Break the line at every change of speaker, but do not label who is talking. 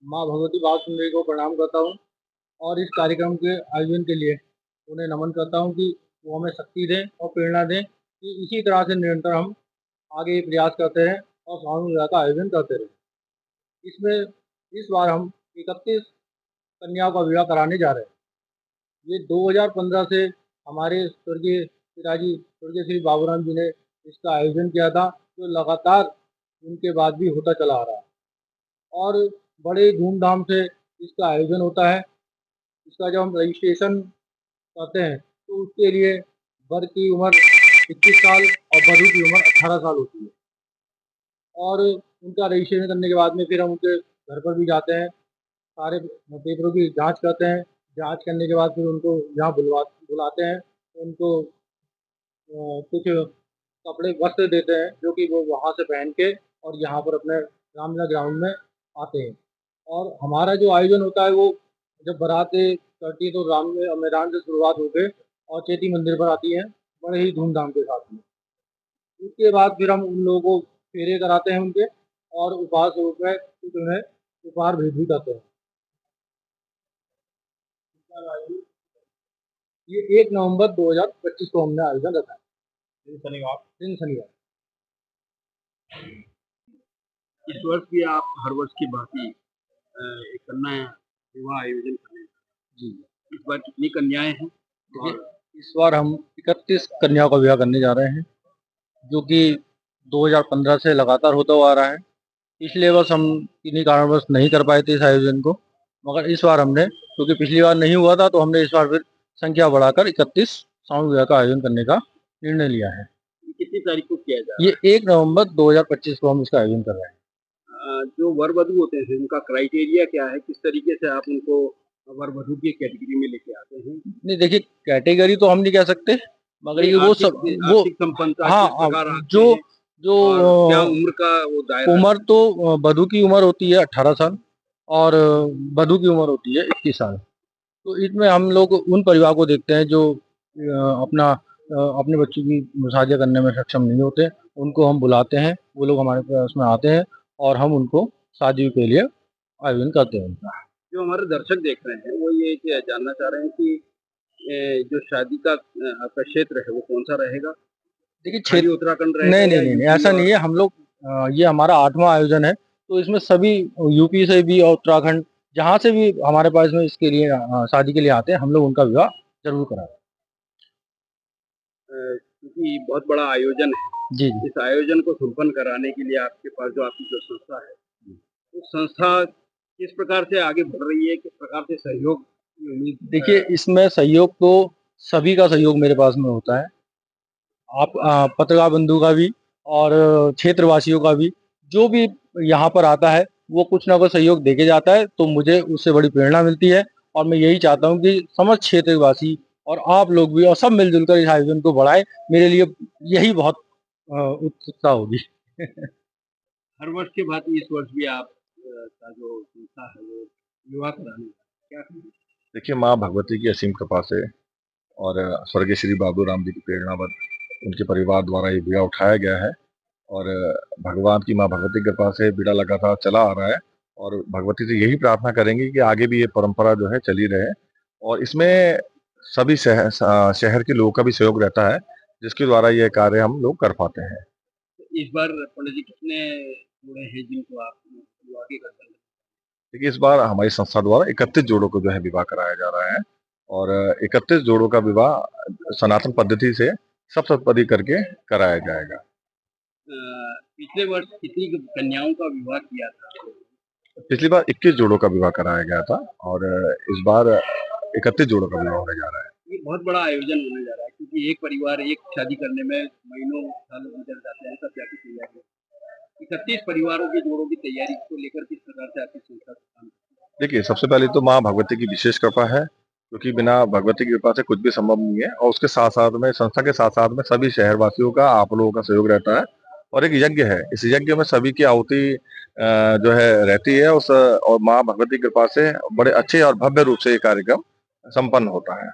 माँ भगवती बाल सुंदरी को प्रणाम करता हूँ और इस कार्यक्रम के आयोजन के लिए उन्हें नमन करता हूँ कि वो हमें शक्ति दें और प्रेरणा दें कि इसी तरह से निरंतर हम आगे ये प्रयास करते रहें और स्वामी विवाह का आयोजन करते रहें। इसमें इस बार हम 31 कन्याओं का विवाह कराने जा रहे हैं। ये 2015 से हमारे स्वर्गीय पिताजी स्वर्गीय श्री बाबूराम जी ने इसका आयोजन किया था, जो लगातार उनके बाद भी होता चला आ रहा है और बड़े धूमधाम से इसका आयोजन होता है। इसका जब हम रजिस्ट्रेशन करते हैं तो उसके लिए वर की उम्र 21 साल और वधू की उम्र 18 साल होती है और उनका रजिस्ट्रेशन करने के बाद में फिर हम उनके घर पर भी जाते हैं, सारे पेपरों की जांच करते हैं। जांच करने के बाद फिर उनको यहाँ बुलाते हैं, उनको कुछ कपड़े वस्त्र देते हैं जो कि वो वहाँ से पहन के और यहाँ पर अपने रामलीला ग्राउंड में आते हैं। और हमारा जो आयोजन होता है वो जब बारातें चढ़ती है तो राम मैदान से शुरुआत होकर और चेती मंदिर पर आती है बड़े ही धूमधाम के साथ में। उसके बाद फिर हम उन लोगों को फेरे कराते हैं उनके और उपहार स्वरूप में कुछ उन्हें उपहार भेंट भी करते हैं। ये 1 नवंबर 2025 को हमने आयोजन रखा है, दिन शनिवार।
इस वर्ष भी आप हर वर्ष की भांति एक कन्या विवाह आयोजन कर रहे हैं।
जी,
इस बार कितनी कन्याएं हैं?
देखिए इस बार हम 31 कन्याओं का विवाह करने जा रहे हैं, जो कि 2015 से लगातार होता हुआ आ रहा है। पिछले वर्ष हम किन्हीं कारणवश नहीं कर पाए थे इस आयोजन को, मगर इस बार हमने, क्योंकि पिछली बार नहीं हुआ था, तो हमने इस बार फिर संख्या बढ़ाकर 31 सामूहिक विवाह का आयोजन करने का निर्णय लिया है।
कितनी तारीख को किया जा रहा है?
ये 1 नवंबर 2025 को हम इसका आयोजन कर रहे हैं।
जो वर वधू होते हैं उनका क्राइटेरिया क्या है? किस तरीके से आप उनको वर वधू की कैटेगरी में लेके आते हैं?
नहीं देखिए, कैटेगरी तो हम नहीं कह सकते, मगर ये वो सब वो
आर्थिक संपन्नता
हाँ,
किस प्रकार आते
जो
हैं
जो
और क्या उम्र का वो दायरा है?
उम्र तो वधू की उम्र होती है 18 साल और वधू की उम्र होती है 21 साल। तो इसमें हम लोग उन परिवार को देखते हैं जो अपने बच्चों की शादियाँ करने में सक्षम नहीं होते, उनको हम बुलाते हैं, वो लोग हमारे पास में आते हैं और हम उनको शादी के लिए आयोजन करते हैं उनका।
जो हमारे दर्शक देख रहे हैं वो ये जानना चाह रहे हैं कि जो शादी का आपका क्षेत्र है वो कौन सा रहेगा?
देखिए
खाली उत्तराखंड रहेगा
नहीं,
या
नहीं, नहीं,
यूपी
ऐसा नहीं है। हम लोग ये हमारा 8वां आयोजन है, तो इसमें सभी यूपी से भी और उत्तराखंड जहाँ से भी हमारे पास में इसके लिए शादी के लिए आते हैं, हम लोग उनका विवाह ज़रूर कराते हैं।
क्योंकि बहुत बड़ा आयोजन है,
जी,
इस आयोजन को संपन्न कराने के लिए आपके पास जो आपकी जो संस्था है, उस संस्था किस प्रकार से आगे बढ़ रही है, किस प्रकार से सहयोग की उम्मीद?
देखिए इसमें सहयोग तो सभी का सहयोग मेरे पास में होता है। आप पत्रकार बंधु का भी और क्षेत्रवासियों का भी, जो भी यहाँ पर आता है वो कुछ ना कुछ सहयोग देके जाता है, तो मुझे उससे बड़ी प्रेरणा मिलती है और मैं यही चाहता हूँ कि समस्त क्षेत्रवासी और आप लोग भी और सब मिलजुल कर इस आयोजन को बढ़ाएं। मेरे लिए यही बहुत उत्सुकता होगी।
हर वर्ष के भांति इस वर्ष भी आप का जो संस्था है वो विवाह कराने का क्या करेंगे?
देखिए, माँ भगवती की असीम कृपा से और स्वर्गीय श्री बाबू राम जी की प्रेरणावत उनके परिवार द्वारा ये बीड़ा उठाया गया है और भगवान की माँ भगवती की कृपा से बीड़ा लगातार चला आ रहा है और भगवती से यही प्रार्थना करेंगे कि आगे भी ये परंपरा जो है चली रहे और इसमें सभी शहर के लोगों का भी सहयोग रहता है, जिसके द्वारा ये कार्य हम लोग कर पाते हैं।
इस बार पंडित जी कितने जोड़े हैं जिनको आप विवाह के कर रहे हैं?
देखिए, इस बार हमारी संस्था द्वारा 31 जोड़ों को जो है विवाह कराया जा रहा है और 31 जोड़ों का विवाह सनातन पद्धति से सप्तपदी करके कराया जाएगा।
पिछले वर्ष कितनी कन्याओं का विवाह किया था?
पिछली बार 21 जोड़ों का विवाह कराया गया था और इस बार 31 जोड़ों का विवाह होने जा रहा है।
ये बहुत बड़ा आयोजन होने जा रहा है क्योंकि एक परिवार एक शादी करने में महीनों सालों गुजर जाते हैं, सब क्या की तैयारी? 31 परिवारों की जोड़ों की तैयारी को लेकर किस प्रकार से आपकी संस्था काम करती है?
देखिए, सबसे पहले तो माँ भगवती की विशेष कृपा है, क्योंकि बिना भगवती की कृपा से कुछ भी संभव नहीं है और उसके साथ साथ में संस्था के साथ साथ में सभी शहरवासियों का, आप लोगों का सहयोग रहता है और एक यज्ञ है। इस यज्ञ में सभी की आहुति जो है रहती है और माँ भगवती की कृपा से बड़े अच्छे और भव्य रूप से ये कार्यक्रम संपन्न होता है।